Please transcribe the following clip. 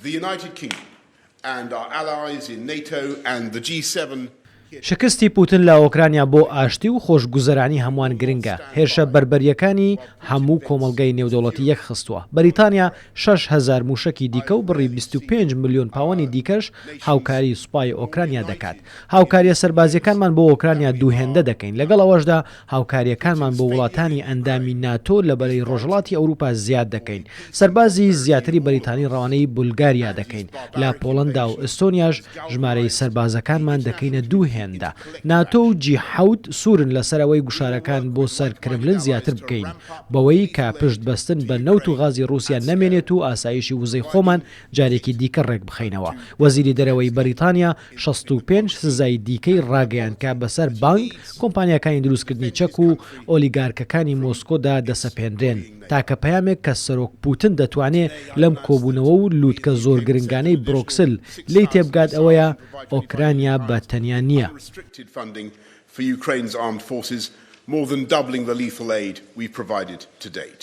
The United Kingdom and our allies in NATO and the G7 شکستی پوتن لە ئۆکرانیا بۆ ئاشتی و خۆشگوزەرانی هەمووان گرنگە. هێرشە بربەریەکانی هەموو کۆمەڵگەی نێودەوڵەتی یەک خستووە. بەریتانیا 6,000 موشکی دیکە و بڕی 25 ملیۆن پاوەنی دیکەش هاوکاری سوپای ئۆکرانیا دەکات. هاوکاریە سەربازیەکانمان بۆ ئۆکرانیا دووهێندە دەکەین. لەگەڵ ئەوەشدا هاوکاریەکانمان بۆ وڵاتانی ئەندامی ناتۆ لەبەرەی ڕۆژهەڵاتی ئەوروپا زیاد دەکەین. سەربازی زیاتری بەریتانی ڕەوانەی بولگاریا دەکەین. لە پۆڵەندا و ئەستۆنیاش ژمارەی سەربازەکانمان دەکەینە دووهێندە. ناتۆ و G7 سوورن لەسەرەوەی گوشارەکان بۆ سەر کرملن زیاتر بکەین بەوەی کا پشت بەستن بە نەوت و غازی رووسیا نەمێنێت و ئاسایشی وزەی خۆمان جارێکی دیکە ڕێک بخەینەوە. وەزیری دەرەوەی بەریتانیا 65 سزای دیکەی ڕاگەیان کا بەسەر بانک کۆمپانیاکانی دروستکردنی چەک و ئۆلیگارکەکانی مۆسکۆدا دەسەپێنرێن تاکە پەیامێک کە سەرۆک پوتن دەتوانێت لەم کۆبوونەوە و لووتکە زۆر گرنگانەی برۆکسل لی تێبگات ئەوەیە ئۆکرانیا بە تەنیا نییە. For Ukraine's armed forces, more than doubling the lethal aid we've provided to date.